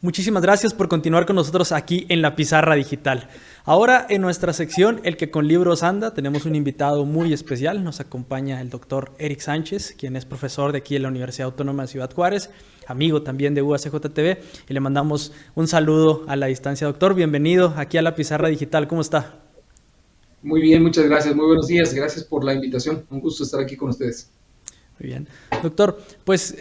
Muchísimas gracias por continuar con nosotros aquí en La Pizarra Digital. Ahora en nuestra sección, El que con libros anda, tenemos un invitado muy especial. Nos acompaña el doctor Eric Sánchez, quien es profesor de aquí en la Universidad Autónoma de Ciudad Juárez, amigo también de UACJTV, y le mandamos un saludo a la distancia. Doctor, bienvenido aquí a La Pizarra Digital. ¿Cómo está? Muy bien, muchas gracias. Muy buenos días. Gracias por la invitación. Un gusto estar aquí con ustedes. Muy bien. Doctor, pues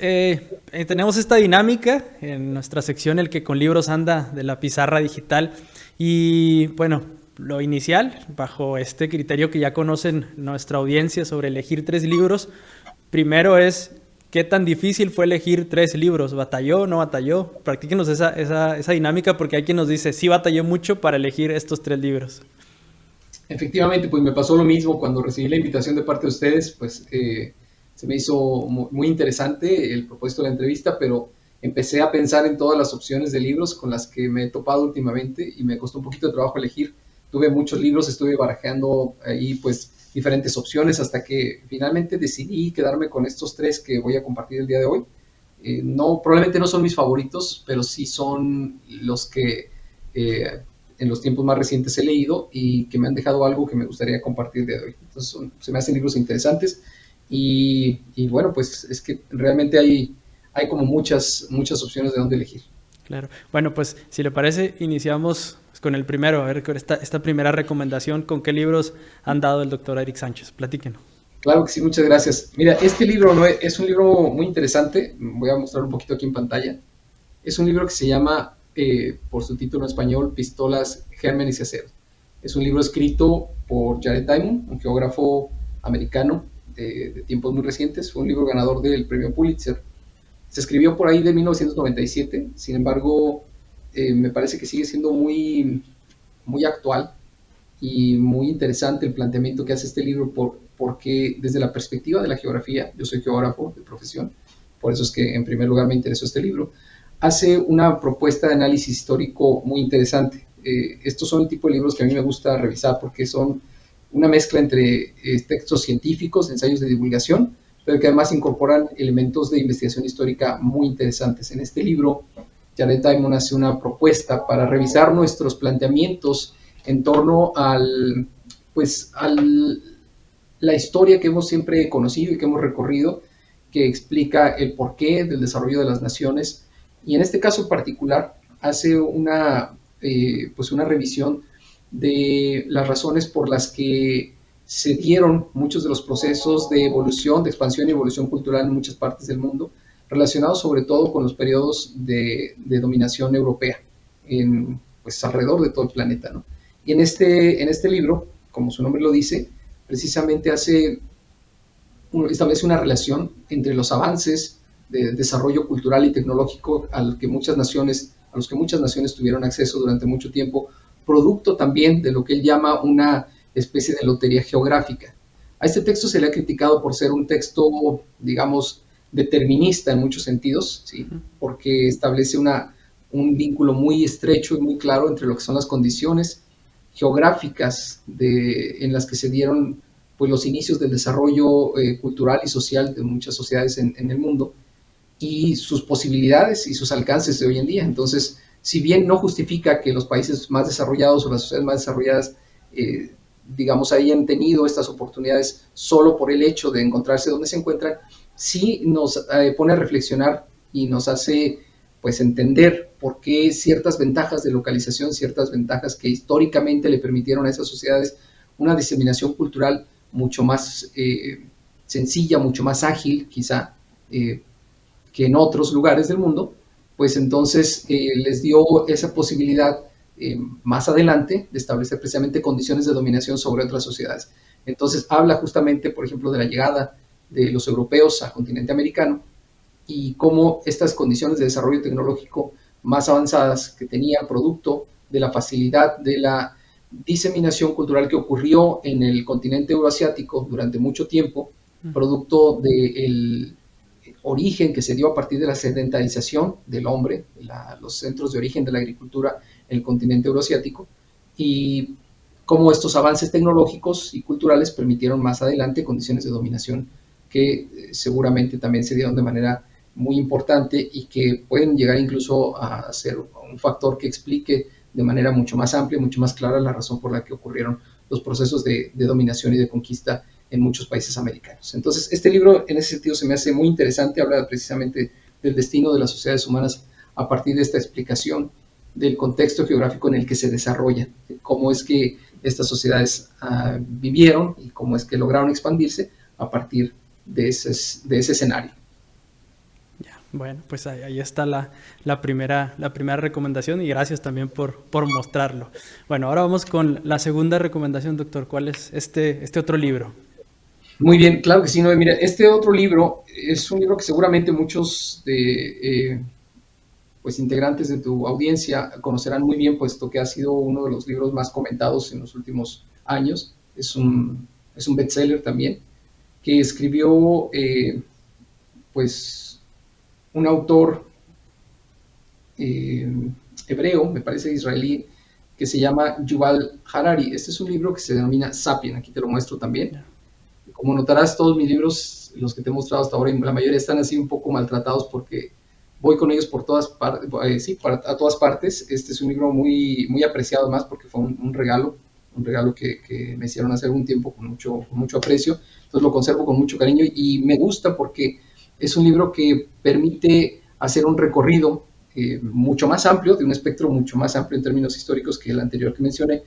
tenemos esta dinámica en nuestra sección El que con libros anda de La Pizarra Digital y bueno, lo inicial, bajo este criterio que ya conocen nuestra audiencia sobre elegir 3 libros, primero es ¿qué tan difícil fue elegir 3 libros? ¿Batalló, no batalló? Practíquenos esa dinámica porque hay quien nos dice sí batalló mucho para elegir estos 3 libros. Efectivamente, pues me pasó lo mismo cuando recibí la invitación de parte de ustedes, pues se me hizo muy interesante el propósito de la entrevista, pero empecé a pensar en todas las opciones de libros con las que me he topado últimamente y me costó un poquito de trabajo elegir. Tuve muchos libros, estuve barajeando ahí pues diferentes opciones hasta que finalmente decidí quedarme con estos 3 que voy a compartir el día de hoy. No, probablemente no son mis favoritos, pero sí son los que en los tiempos más recientes he leído y que me han dejado algo que me gustaría compartir de hoy. Entonces se me hacen libros interesantes y bueno, pues es que realmente hay como muchas opciones de dónde elegir. Claro. Bueno, pues si le parece, iniciamos con el primero. A ver, con esta primera recomendación, ¿con qué libros han dado el doctor Eric Sánchez? Platíquenos. Claro que sí, muchas gracias. Mira, este libro no es un libro muy interesante. Voy a mostrar un poquito aquí en pantalla. Es un libro que se llama, por su título en español, Pistolas, Gérmenes y Acero. Es un libro escrito por Jared Diamond, un geógrafo americano de tiempos muy recientes. Fue un libro ganador del premio Pulitzer. Se escribió por ahí de 1997, sin embargo, me parece que sigue siendo muy actual y muy interesante el planteamiento que hace este libro porque desde la perspectiva de la geografía, yo soy geógrafo de profesión, por eso es que en primer lugar me interesó este libro, hace una propuesta de análisis histórico muy interesante. Estos son el tipo de libros que a mí me gusta revisar porque son una mezcla entre textos científicos, ensayos de divulgación, pero que además incorporan elementos de investigación histórica muy interesantes. En este libro, Jared Diamond hace una propuesta para revisar nuestros planteamientos en torno pues, la historia que hemos siempre conocido y que hemos recorrido, que explica el porqué del desarrollo de las naciones. Y en este caso en particular hace pues una revisión de las razones por las que se dieron muchos de los procesos de evolución, de expansión y evolución cultural en muchas partes del mundo, relacionados sobre todo con los periodos de dominación europea, pues alrededor de todo el planeta, ¿no? Y en este libro, como su nombre lo dice, precisamente establece una relación entre los avances de desarrollo cultural y tecnológico a los que muchas naciones tuvieron acceso durante mucho tiempo, producto también de lo que él llama una especie de lotería geográfica. A este texto se le ha criticado por ser un texto, digamos, determinista en muchos sentidos, ¿sí? Porque establece un vínculo muy estrecho y muy claro entre lo que son las condiciones geográficas en las que se dieron pues, los inicios del desarrollo cultural y social de muchas sociedades en el mundo y sus posibilidades y sus alcances de hoy en día. Entonces, si bien no justifica que los países más desarrollados o las sociedades más desarrolladas, digamos, hayan tenido estas oportunidades solo por el hecho de encontrarse donde se encuentran, sí nos pone a reflexionar y nos hace pues entender por qué ciertas ventajas de localización, ciertas ventajas que históricamente le permitieron a esas sociedades una diseminación cultural mucho más sencilla, mucho más ágil quizá que en otros lugares del mundo, pues entonces les dio esa posibilidad más adelante de establecer precisamente condiciones de dominación sobre otras sociedades. Entonces habla justamente, por ejemplo, de la llegada de los europeos al continente americano y cómo estas condiciones de desarrollo tecnológico más avanzadas que tenían producto de la facilidad de la diseminación cultural que ocurrió en el continente euroasiático durante mucho tiempo, producto del origen que se dio a partir de la sedentarización del hombre, los centros de origen de la agricultura en el continente euroasiático, y cómo estos avances tecnológicos y culturales permitieron más adelante condiciones de dominación que seguramente también se dieron de manera muy importante y que pueden llegar incluso a ser un factor que explique de manera mucho más amplia, mucho más clara la razón por la que ocurrieron los procesos de dominación y de conquista en muchos países americanos. Entonces, este libro en ese sentido se me hace muy interesante, habla precisamente del destino de las sociedades humanas a partir de esta explicación del contexto geográfico en el que se desarrolla, cómo es que estas sociedades vivieron y cómo es que lograron expandirse a partir de ese escenario. Ya, bueno, pues ahí está la primera recomendación y gracias también por mostrarlo. Bueno, ahora vamos con la segunda recomendación, doctor. ¿Cuál es este otro libro? Muy bien, claro que sí, no, mira, este otro libro es un libro que seguramente muchos de pues integrantes de tu audiencia conocerán muy bien, puesto que ha sido uno de los libros más comentados en los últimos años. Es un bestseller también, que escribió pues un autor hebreo, me parece israelí, que se llama Yuval Harari. Este es un libro que se denomina Sapien, aquí te lo muestro también. Como notarás, todos mis libros, los que te he mostrado hasta ahora, la mayoría están así un poco maltratados porque voy con ellos por todas partes, a todas partes. Este es un libro muy, muy apreciado además porque fue un regalo que me hicieron hace algún tiempo con mucho aprecio. Entonces lo conservo con mucho cariño y me gusta porque es un libro que permite hacer un recorrido mucho más amplio, de un espectro mucho más amplio en términos históricos que el anterior que mencioné,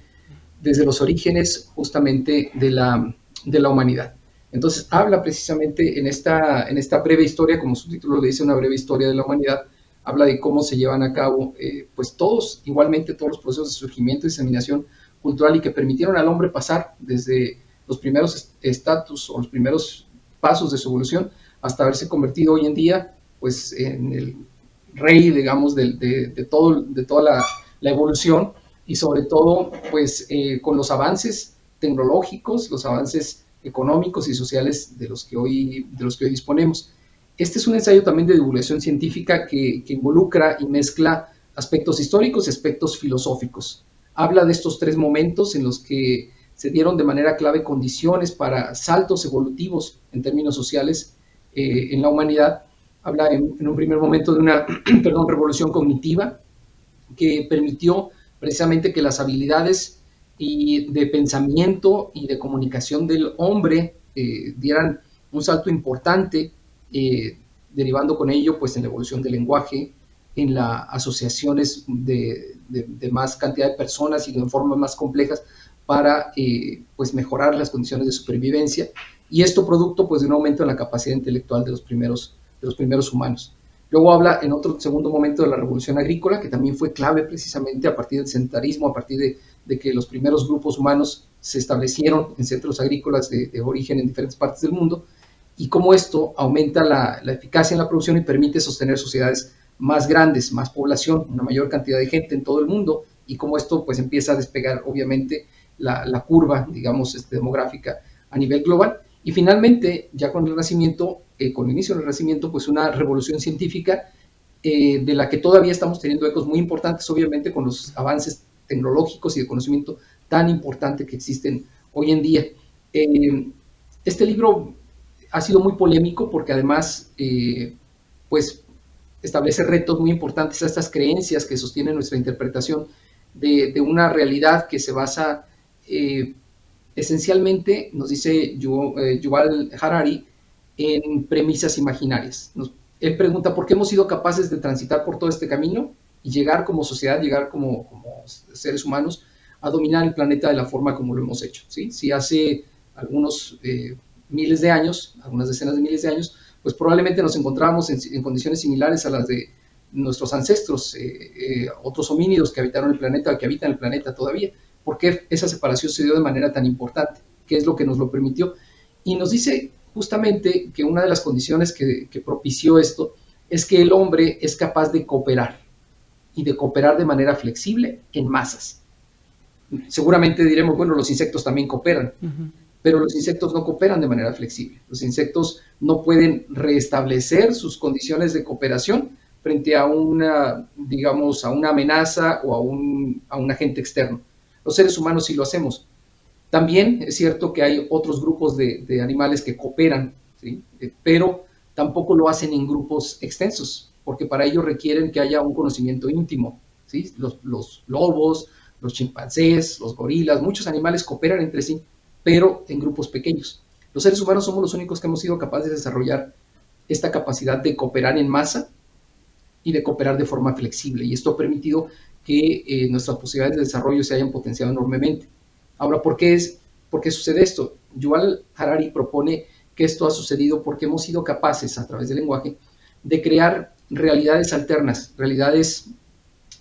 desde los orígenes justamente de la humanidad. Entonces habla precisamente en esta breve historia, como su título le dice, una breve historia de la humanidad, habla de cómo se llevan a cabo pues igualmente todos los procesos de surgimiento y diseminación cultural y que permitieron al hombre pasar desde los primeros estatus o los primeros pasos de su evolución hasta haberse convertido hoy en día pues en el rey, digamos, de toda la evolución y sobre todo pues con los avances tecnológicos, los avances económicos y sociales de los que hoy disponemos. Este es un ensayo también de divulgación científica que involucra y mezcla aspectos históricos y aspectos filosóficos. Habla de estos tres momentos en los que se dieron de manera clave condiciones para saltos evolutivos en términos sociales en la humanidad. Habla en un primer momento de una revolución cognitiva que permitió precisamente que las habilidades y de pensamiento y de comunicación del hombre dieran un salto importante, derivando con ello pues en la evolución del lenguaje, en las asociaciones de más cantidad de personas y de formas más complejas para pues mejorar las condiciones de supervivencia, y esto producto pues de un aumento en la capacidad intelectual de los primeros humanos. Luego habla en otro segundo momento de la revolución agrícola, que también fue clave precisamente a partir del sedentarismo, a partir de que los primeros grupos humanos se establecieron en centros agrícolas de origen en diferentes partes del mundo, y cómo esto aumenta la eficacia en la producción y permite sostener sociedades más grandes, más población, una mayor cantidad de gente en todo el mundo, y cómo esto pues empieza a despegar obviamente la curva, digamos, demográfica a nivel global. Y finalmente, ya con el Renacimiento, con el inicio del Renacimiento, pues una revolución científica de la que todavía estamos teniendo ecos muy importantes, obviamente, con los avances tecnológicos y de conocimiento tan importante que existen hoy en día. Este libro ha sido muy polémico porque además, pues, establece retos muy importantes a estas creencias que sostienen nuestra interpretación de una realidad que se basa esencialmente, nos dice Yuval Harari, en premisas imaginarias. Él pregunta por qué hemos sido capaces de transitar por todo este camino y llegar como sociedad, llegar como seres humanos a dominar el planeta de la forma como lo hemos hecho. ¿Sí? Si hace algunos miles de años, algunas decenas de miles de años, pues probablemente nos encontrábamos en condiciones similares a las de nuestros ancestros, otros homínidos que habitaron el planeta, que habitan el planeta todavía. ¿Por qué esa separación se dio de manera tan importante? ¿Qué es lo que nos lo permitió? Y nos dice justamente que una de las condiciones que propició esto es que el hombre es capaz de cooperar y de cooperar de manera flexible en masas. Seguramente diremos, bueno, los insectos también cooperan, pero los insectos no cooperan de manera flexible. Los insectos no pueden restablecer sus condiciones de cooperación frente a una amenaza o a un agente externo. Los seres humanos sí lo hacemos. También es cierto que hay otros grupos de animales que cooperan, ¿sí? Pero tampoco lo hacen en grupos extensos, porque para ello requieren que haya un conocimiento íntimo, ¿sí? Los lobos, los chimpancés, los gorilas, muchos animales cooperan entre sí, pero en grupos pequeños. Los seres humanos somos los únicos que hemos sido capaces de desarrollar esta capacidad de cooperar en masa y de cooperar de forma flexible, y esto ha permitido que nuestras posibilidades de desarrollo se hayan potenciado enormemente. Ahora, ¿por qué sucede esto? Yuval Harari propone que esto ha sucedido porque hemos sido capaces, a través del lenguaje, de crear realidades alternas, realidades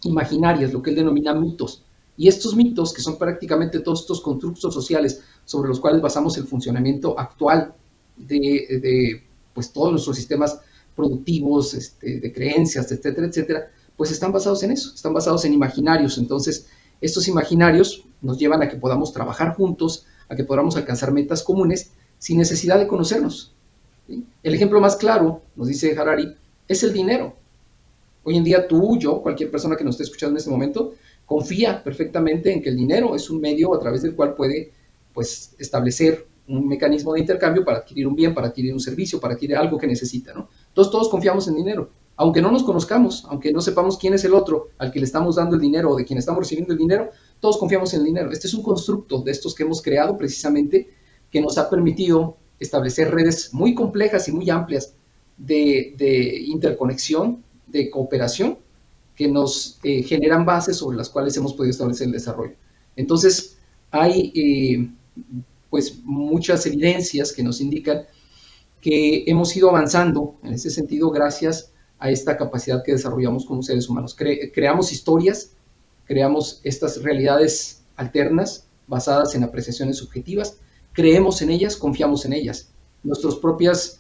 imaginarias, lo que él denomina mitos. Y estos mitos, que son prácticamente todos estos constructos sociales sobre los cuales basamos el funcionamiento actual de pues, todos nuestros sistemas productivos, de creencias, etcétera, etcétera, pues están basados en eso, están basados en imaginarios. Entonces, estos imaginarios nos llevan a que podamos trabajar juntos, a que podamos alcanzar metas comunes sin necesidad de conocernos. ¿Sí? El ejemplo más claro, nos dice Harari, es el dinero. Hoy en día tú, yo, cualquier persona que nos esté escuchando en este momento, confía perfectamente en que el dinero es un medio a través del cual puede pues, establecer un mecanismo de intercambio para adquirir un bien, para adquirir un servicio, para adquirir algo que necesita, ¿no? Entonces todos confiamos en dinero, aunque no nos conozcamos, aunque no sepamos quién es el otro al que le estamos dando el dinero o de quien estamos recibiendo el dinero, todos confiamos en el dinero. Este es un constructo de estos que hemos creado precisamente que nos ha permitido establecer redes muy complejas y muy amplias de interconexión, de cooperación, que nos generan bases sobre las cuales hemos podido establecer el desarrollo. Entonces, hay pues muchas evidencias que nos indican que hemos ido avanzando en ese sentido gracias a esta capacidad que desarrollamos como seres humanos. Creamos historias, creamos estas realidades alternas basadas en apreciaciones subjetivas, creemos en ellas, confiamos en ellas. Nuestros propios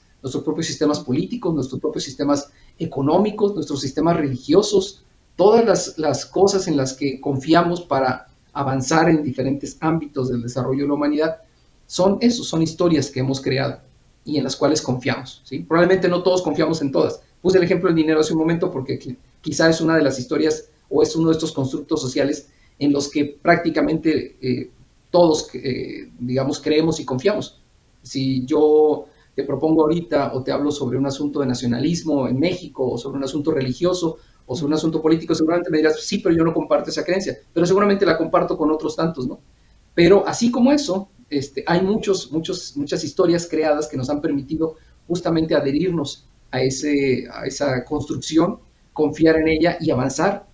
sistemas políticos, nuestros propios sistemas económicos, nuestros sistemas religiosos, todas las cosas en las que confiamos para avanzar en diferentes ámbitos del desarrollo de la humanidad, son historias que hemos creado y en las cuales confiamos, ¿sí? Probablemente no todos confiamos en todas. Puse el ejemplo del dinero hace un momento porque quizá es una de las historias o es uno de estos constructos sociales en los que prácticamente todos, digamos, creemos y confiamos. Si yo te propongo ahorita o te hablo sobre un asunto de nacionalismo en México o sobre un asunto religioso o sobre un asunto político, seguramente me dirás, sí, pero yo no comparto esa creencia, pero seguramente la comparto con otros tantos, ¿no? Pero así como eso, hay muchas historias creadas que nos han permitido justamente adherirnos a esa construcción, confiar en ella y avanzar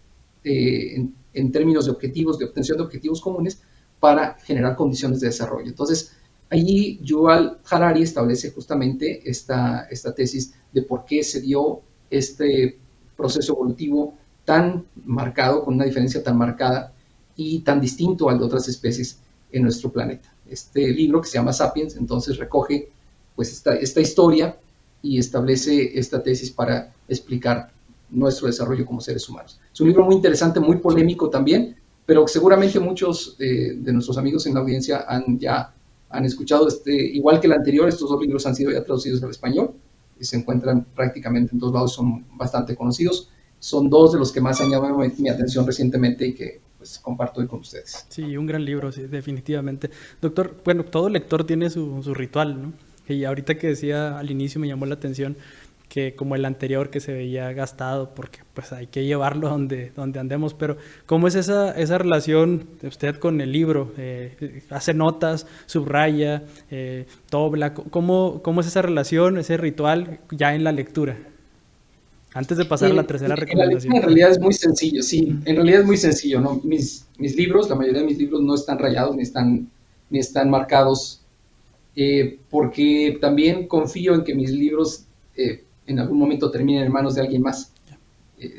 en términos de objetivos, de obtención de objetivos comunes para generar condiciones de desarrollo. Entonces, allí Yuval Harari establece justamente esta tesis de por qué se dio este proceso evolutivo tan marcado, con una diferencia tan marcada y tan distinto al de otras especies en nuestro planeta. Este libro, que se llama Sapiens, entonces recoge pues esta historia y establece esta tesis para explicar nuestro desarrollo como seres humanos. Es un libro muy interesante, muy polémico también, pero seguramente muchos de nuestros amigos en la audiencia han escuchado, igual que el anterior, estos dos libros han sido ya traducidos al español, y se encuentran prácticamente en todos lados, son bastante conocidos. Son dos de los que más han llamado mi atención recientemente y que pues comparto hoy con ustedes. Sí, un gran libro, sí, definitivamente. Doctor, bueno, todo lector tiene su ritual, ¿no? Y ahorita que decía al inicio me llamó la atención que como el anterior que se veía gastado porque pues hay que llevarlo donde andemos, pero ¿cómo es esa relación de usted con el libro? ¿Hace notas, subraya, dobla? ¿Cómo es esa relación, ese ritual ya en la lectura? Antes de pasar a la tercera recomendación. En realidad es muy sencillo, sí, en realidad es muy sencillo, ¿no? Mis libros, la mayoría de mis libros no están rayados ni están marcados, porque también confío en que mis libros en algún momento terminen en manos de alguien más,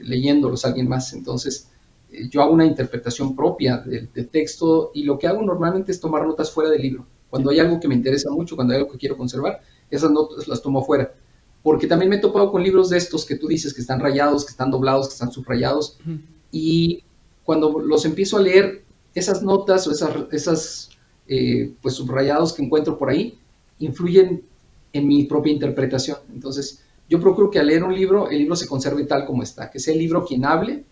leyéndolos a alguien más. Entonces, yo hago una interpretación propia del texto y lo que hago normalmente es tomar notas fuera del libro. Cuando hay algo que me interesa mucho, cuando hay algo que quiero conservar, esas notas las tomo fuera. Porque también me he topado con libros de estos que tú dices que están rayados, que están doblados, que están subrayados, y cuando los empiezo a leer, esas notas o esas pues subrayados que encuentro por ahí, influyen en mi propia interpretación. Entonces, yo procuro que al leer un libro, el libro se conserve tal como está, que sea el libro quien hable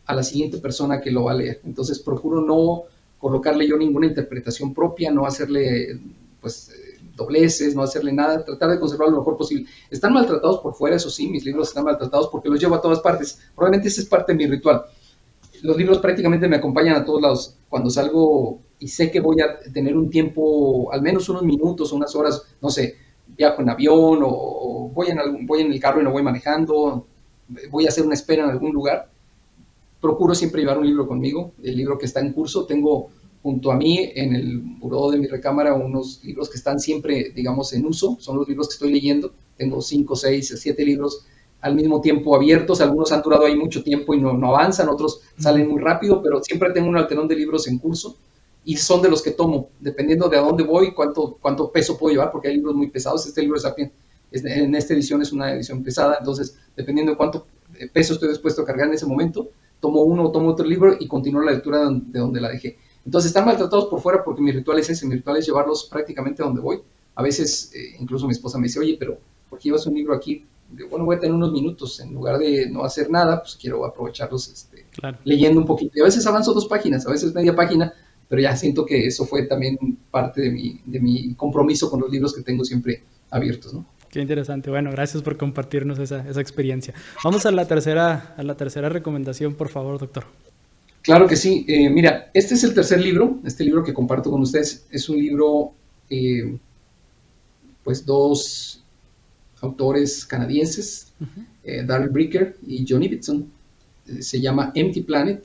a la siguiente persona que lo va a leer. Entonces, procuro no colocarle yo ninguna interpretación propia, no hacerle, pues, dobleces, no hacerle nada, tratar de conservarlo lo mejor posible. Están maltratados por fuera, eso sí, mis libros están maltratados porque los llevo a todas partes. Probablemente ese es parte de mi ritual. Los libros prácticamente me acompañan a todos lados. Cuando salgo y sé que voy a tener un tiempo, al menos unos minutos, unas horas, no sé, viajo en avión o voy en el carro y no voy manejando, voy a hacer una espera en algún lugar, procuro siempre llevar un libro conmigo, el libro que está en curso. Tengo junto a mí en el buró de mi recámara unos libros que están siempre, digamos, en uso, son los libros que estoy leyendo. Tengo 5, 6, 7 libros al mismo tiempo abiertos, algunos han durado ahí mucho tiempo y no avanzan, otros salen muy rápido, pero siempre tengo un alterón de libros en curso y son de los que tomo, dependiendo de a dónde voy, cuánto peso puedo llevar, porque hay libros muy pesados. Este libro de Sapiens, en esta edición es una edición pesada, entonces dependiendo de cuánto peso estoy dispuesto a cargar en ese momento, tomo uno o tomo otro libro y continúo la lectura de donde la dejé. Entonces están maltratados por fuera porque mi ritual es ese, mi ritual es llevarlos prácticamente a donde voy. A veces incluso mi esposa me dice, oye, pero ¿por qué llevas un libro aquí? Bueno, voy a tener unos minutos, en lugar de no hacer nada, pues quiero aprovecharlos claro, leyendo un poquito. Y a veces avanzo 2 páginas, a veces media página, pero ya siento que eso fue también parte de mi compromiso con los libros que tengo siempre abiertos, ¿no? Qué interesante. Bueno, gracias por compartirnos esa experiencia. Vamos a la tercera recomendación, por favor, doctor. Claro que sí. Mira, este es el tercer libro, este libro que comparto con ustedes. Es un libro, pues 2 autores canadienses, Darrell Bricker y John Ibbitson. Se llama Empty Planet.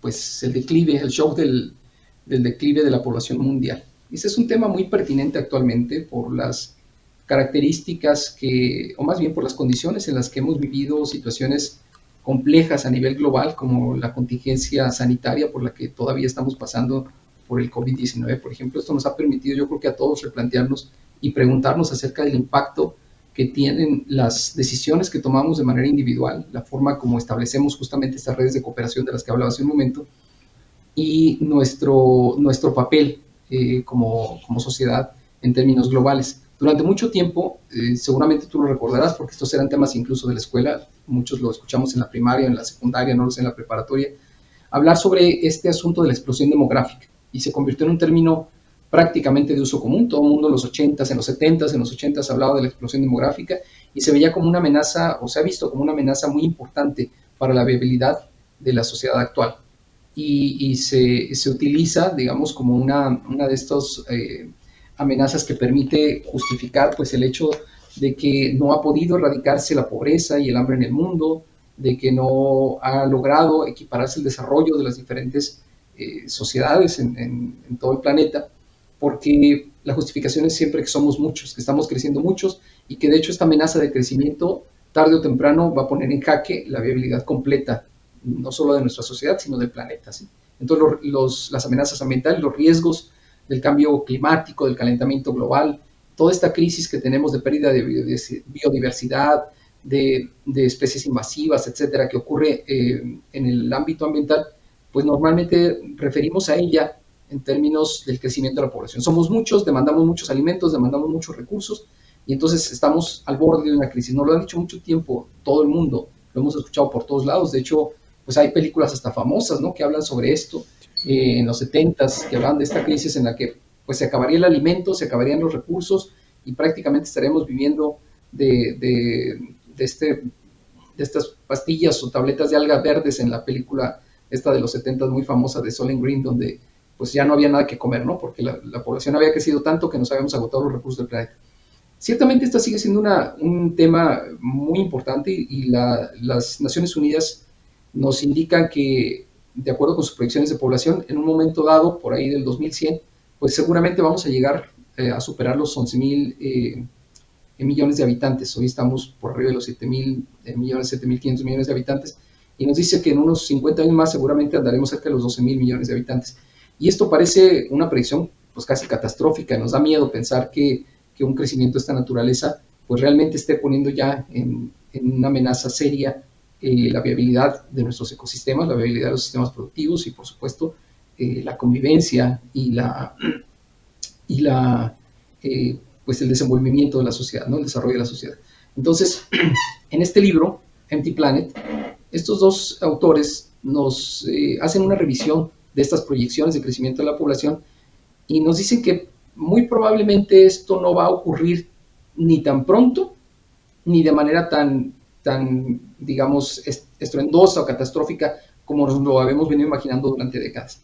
Pues el shock del declive de la población mundial. Ese es un tema muy pertinente actualmente por las características o más bien por las condiciones en las que hemos vivido situaciones complejas a nivel global, como la contingencia sanitaria por la que todavía estamos pasando por el COVID-19, por ejemplo. Esto nos ha permitido, yo creo que a todos, replantearnos y preguntarnos acerca del impacto que tienen las decisiones que tomamos de manera individual, la forma como establecemos justamente estas redes de cooperación de las que hablaba hace un momento, y nuestro papel como sociedad en términos globales. Durante mucho tiempo, seguramente tú lo recordarás, porque estos eran temas incluso de la escuela, muchos lo escuchamos en la primaria, en la secundaria, no lo sé, en la preparatoria, hablar sobre este asunto de la explosión demográfica, y se convirtió en un término prácticamente de uso común. Todo el mundo en los 80s, en los 70s, en los 80s hablaba de la explosión demográfica y se veía como una amenaza, o se ha visto como una amenaza muy importante para la viabilidad de la sociedad actual. Y se utiliza, digamos, como una de estas amenazas que permite justificar pues el hecho de que no ha podido erradicarse la pobreza y el hambre en el mundo, de que no ha logrado equipararse el desarrollo de las diferentes sociedades en todo el planeta, porque la justificación es siempre que somos muchos, que estamos creciendo muchos y que de hecho esta amenaza de crecimiento tarde o temprano va a poner en jaque la viabilidad completa, no solo de nuestra sociedad, sino del planeta, ¿sí? Entonces las amenazas ambientales, los riesgos del cambio climático, del calentamiento global, toda esta crisis que tenemos de pérdida de biodiversidad, de especies invasivas, etcétera, que ocurre en el ámbito ambiental, pues normalmente referimos a ella en términos del crecimiento de la población. Somos muchos, demandamos muchos alimentos, demandamos muchos recursos y entonces estamos al borde de una crisis. Nos lo han dicho mucho tiempo todo el mundo, lo hemos escuchado por todos lados. De hecho, pues hay películas hasta famosas, ¿no?, que hablan sobre esto, en los 70s, que hablan de esta crisis en la que pues se acabaría el alimento, se acabarían los recursos y prácticamente estaremos viviendo de estas pastillas o tabletas de algas verdes en la película esta de los 70s muy famosa de Soylent Green, donde pues ya no había nada que comer, ¿no?, porque la población había crecido tanto que nos habíamos agotado los recursos del planeta. Ciertamente esta sigue siendo un tema muy importante y las Naciones Unidas nos indican que, de acuerdo con sus proyecciones de población, en un momento dado, por ahí del 2100, pues seguramente vamos a llegar a superar los 11.000 millones de habitantes. Hoy estamos por arriba de los 7.000 millones, 7.500 millones de habitantes, y nos dice que en unos 50 años más seguramente andaremos cerca de los 12.000 millones de habitantes. Y esto parece una predicción pues casi catastrófica. Nos da miedo pensar que un crecimiento de esta naturaleza pues realmente esté poniendo ya en una amenaza seria la viabilidad de nuestros ecosistemas, la viabilidad de los sistemas productivos y por supuesto la convivencia y pues el desenvolvimiento de la sociedad, ¿no?, el desarrollo de la sociedad. Entonces, en este libro, Empty Planet, estos 2 autores nos hacen una revisión de estas proyecciones de crecimiento de la población y nos dicen que muy probablemente esto no va a ocurrir ni tan pronto, ni de manera digamos, estruendosa o catastrófica como nos lo habíamos venido imaginando durante décadas,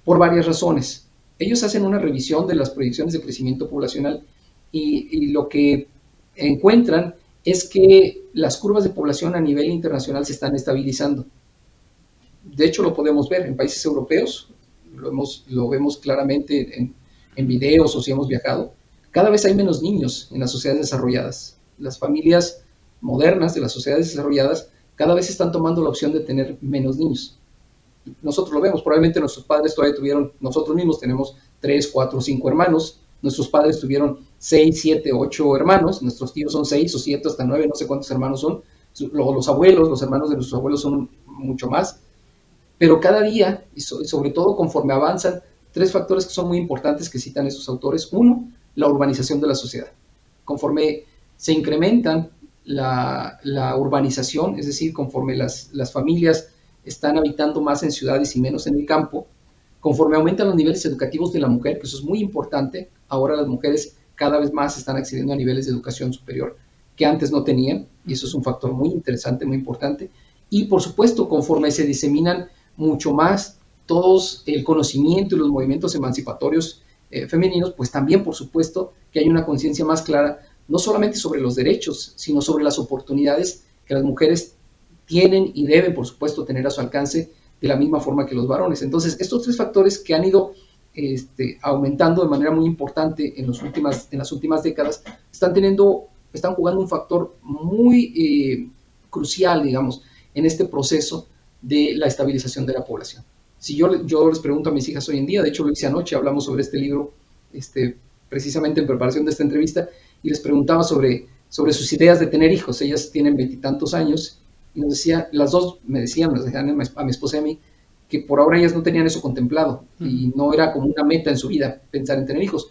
por varias razones. Ellos hacen una revisión de las proyecciones de crecimiento poblacional y lo que encuentran es que las curvas de población a nivel internacional se están estabilizando. De hecho, lo podemos ver en países europeos, lo vemos claramente en videos o si hemos viajado. Cada vez hay menos niños en las sociedades desarrolladas. Las familias modernas de las sociedades desarrolladas cada vez están tomando la opción de tener menos niños. Nosotros lo vemos, probablemente nuestros padres todavía tuvieron, nosotros mismos tenemos 3, 4, 5 hermanos, nuestros padres tuvieron 6, 7, 8 hermanos, nuestros tíos son 6 o 7, hasta 9, no sé cuántos hermanos son, los abuelos, los hermanos de nuestros abuelos son mucho más, pero cada día, y sobre todo conforme avanzan, tres factores que son muy importantes que citan estos autores. Uno, la urbanización de la sociedad. Conforme se incrementan la urbanización, es decir, conforme las familias están habitando más en ciudades y menos en el campo, conforme aumentan los niveles educativos de la mujer, que eso es muy importante, ahora las mujeres cada vez más están accediendo a niveles de educación superior que antes no tenían, y eso es un factor muy interesante, muy importante. Y por supuesto, conforme se diseminan mucho más todos el conocimiento y los movimientos emancipatorios femeninos, pues también por supuesto que hay una conciencia más clara, no solamente sobre los derechos, sino sobre las oportunidades que las mujeres tienen y deben por supuesto tener a su alcance de la misma forma que los varones. Entonces, estos tres factores que han ido aumentando de manera muy importante en las últimas décadas, están jugando un factor muy crucial, digamos, en este proceso de la estabilización de la población. Si yo les pregunto a mis hijas hoy en día, de hecho lo hice anoche, hablamos sobre este libro precisamente en preparación de esta entrevista, y les preguntaba sobre sus ideas de tener hijos. Ellas tienen 20 y tantos años, y nos las dos me decían, nos decían a mi esposa y a mí, que por ahora ellas no tenían eso contemplado, y no era como una meta en su vida pensar en tener hijos.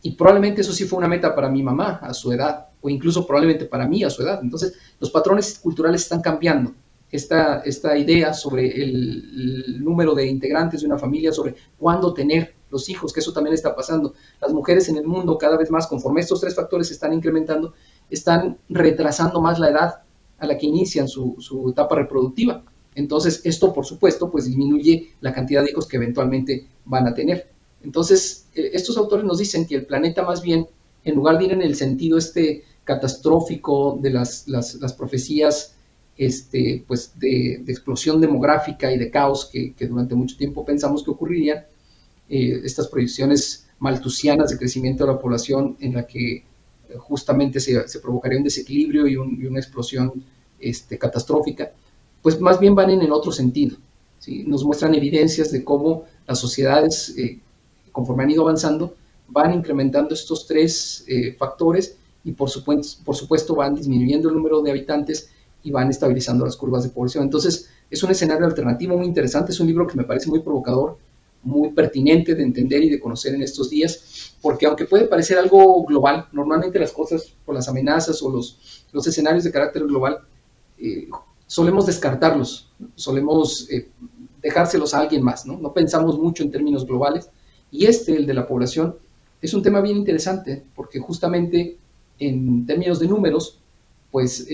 Y probablemente eso sí fue una meta para mi mamá a su edad, o incluso probablemente para mí a su edad. Entonces, los patrones culturales están cambiando. Esta idea sobre el número de integrantes de una familia, sobre cuándo tener los hijos, que eso también está pasando. Las mujeres en el mundo cada vez más, conforme estos tres factores se están incrementando, están retrasando más la edad a la que inician su etapa reproductiva. Entonces, esto, por supuesto, pues disminuye la cantidad de hijos que eventualmente van a tener. Entonces, estos autores nos dicen que el planeta más bien, en lugar de ir en el sentido catastrófico de las profecías pues de explosión demográfica y de caos que durante mucho tiempo pensamos que ocurrirían, estas proyecciones malthusianas de crecimiento de la población en la que justamente se provocaría un desequilibrio y una explosión catastrófica, pues más bien van en el otro sentido, ¿sí? Nos muestran evidencias de cómo las sociedades, conforme han ido avanzando, van incrementando estos tres factores y por supuesto van disminuyendo el número de habitantes y van estabilizando las curvas de población. Entonces, es un escenario alternativo muy interesante, es un libro que me parece muy provocador, muy pertinente de entender y de conocer en estos días, porque aunque puede parecer algo global, normalmente las cosas o las amenazas o los escenarios de carácter global solemos descartarlos, solemos dejárselos a alguien más, ¿no? No pensamos mucho en términos globales, y el de la población, es un tema bien interesante, porque justamente en términos de números, pues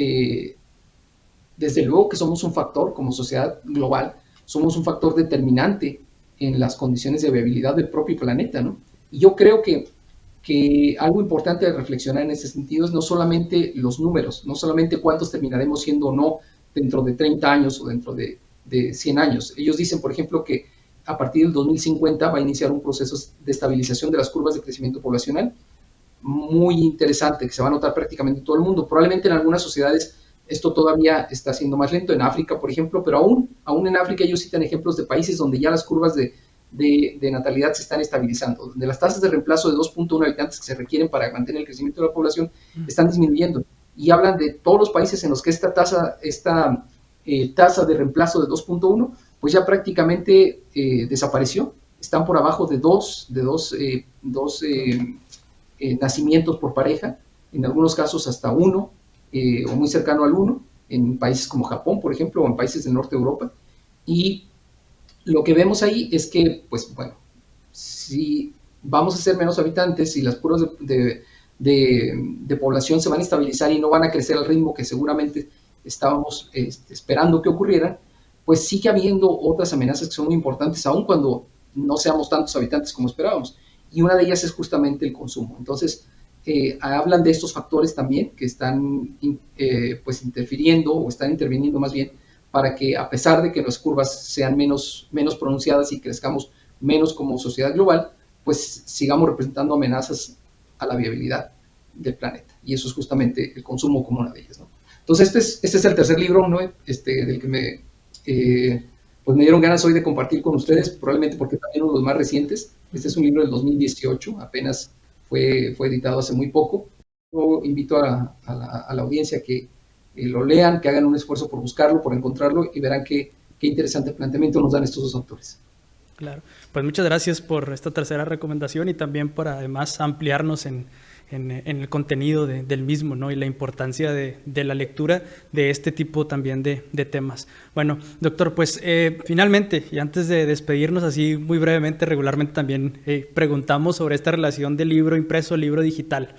desde luego que somos un factor como sociedad global, somos un factor determinante en las condiciones de viabilidad del propio planeta, ¿no? Y yo creo que algo importante de reflexionar en ese sentido es no solamente los números, no solamente cuántos terminaremos siendo o no dentro de 30 años o dentro de 100 años. Ellos dicen, por ejemplo, que a partir del 2050 va a iniciar un proceso de estabilización de las curvas de crecimiento poblacional muy interesante, que se va a notar prácticamente en todo el mundo. Probablemente en algunas sociedades esto todavía está siendo más lento, en África, por ejemplo, pero aún en África ellos citan ejemplos de países donde ya las curvas de natalidad se están estabilizando, donde las tasas de reemplazo de 2.1 habitantes que se requieren para mantener el crecimiento de la población están disminuyendo. Y hablan de todos los países en los que esta tasa de reemplazo de 2.1 pues ya prácticamente desapareció. Están por abajo de dos nacimientos por pareja, en algunos casos hasta uno, o muy cercano al 1, en países como Japón, por ejemplo, o en países del norte de Europa. Y lo que vemos ahí es que, pues bueno, si vamos a ser menos habitantes y las curvas de población se van a estabilizar y no van a crecer al ritmo que seguramente estábamos esperando que ocurrieran, pues sigue habiendo otras amenazas que son muy importantes, aun cuando no seamos tantos habitantes como esperábamos. Y una de ellas es justamente el consumo. Entonces, hablan de estos factores también que están pues interfiriendo o están interviniendo más bien para que, a pesar de que las curvas sean menos pronunciadas y crezcamos menos como sociedad global, pues sigamos representando amenazas a la viabilidad del planeta. Y eso es justamente el consumo como una de ellas, ¿no? Entonces, este es el tercer libro, ¿no? Del que pues me dieron ganas hoy de compartir con ustedes, probablemente porque también uno de los más recientes. Este es un libro del 2018, apenas fue editado hace muy poco. Yo invito a la audiencia que lo lean, que hagan un esfuerzo por buscarlo, por encontrarlo, y verán qué interesante planteamiento nos dan estos dos autores. Claro, pues muchas gracias por esta tercera recomendación y también por además ampliarnos en el contenido del mismo, ¿no? Y la importancia de la lectura de este tipo también de temas. Bueno, doctor, pues finalmente, y antes de despedirnos así muy brevemente, regularmente también preguntamos sobre esta relación del libro impreso, libro digital.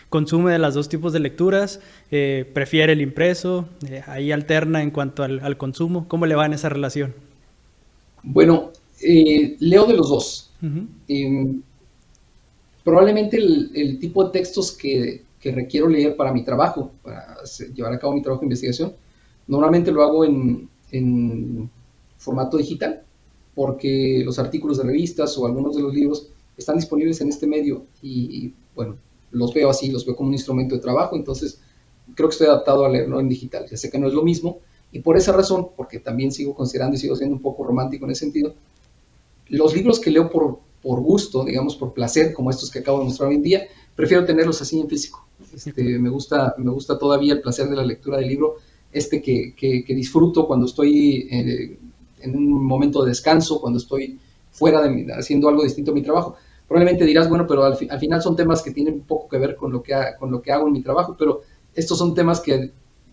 ¿Consume de los dos tipos de lecturas? ¿Prefiere el impreso? ¿Ahí alterna en cuanto al consumo? ¿Cómo le va en esa relación? Bueno, leo de los dos. Probablemente el tipo de textos que requiero leer para mi trabajo, para llevar a cabo mi trabajo de investigación, normalmente lo hago en formato digital, porque los artículos de revistas o algunos de los libros están disponibles en este medio y bueno, los veo así, los veo como un instrumento de trabajo, entonces creo que estoy adaptado a leerlo en digital. Ya sé que no es lo mismo, y por esa razón, porque también sigo considerando y sigo siendo un poco romántico en ese sentido, los libros que leo por gusto, digamos, por placer, como estos que acabo de mostrar hoy en día, prefiero tenerlos así en físico. Me gusta todavía el placer de la lectura del libro, que disfruto cuando estoy en un momento de descanso, cuando estoy fuera haciendo algo distinto a mi trabajo. Probablemente dirás, bueno, pero al final son temas que tienen un poco que ver con lo que hago en mi trabajo, pero estos son temas que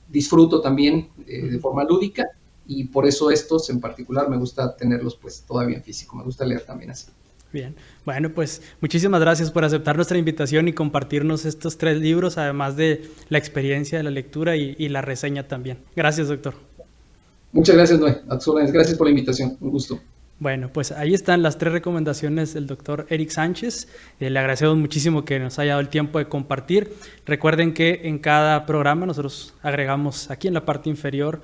disfruto también de forma lúdica, y por eso estos en particular me gusta tenerlos pues todavía en físico, me gusta leer también así. Bien, bueno, pues muchísimas gracias por aceptar nuestra invitación y compartirnos estos 3 libros, además de la experiencia de la lectura y la reseña también. Gracias, doctor. Muchas gracias, Noé. A tus órdenes. Gracias por la invitación. Un gusto. Bueno, pues ahí están las 3 recomendaciones del doctor Eric Sánchez. Le agradecemos muchísimo que nos haya dado el tiempo de compartir. Recuerden que en cada programa nosotros agregamos aquí en la parte inferior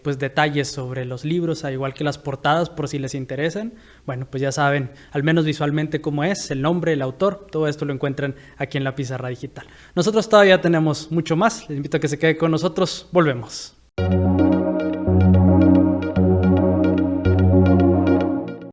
pues detalles sobre los libros, al igual que las portadas, por si les interesan. Bueno, pues ya saben, al menos visualmente cómo es, el nombre, el autor, todo esto lo encuentran aquí en la pizarra digital. Nosotros todavía tenemos mucho más. Les invito a que se quede con nosotros. Volvemos.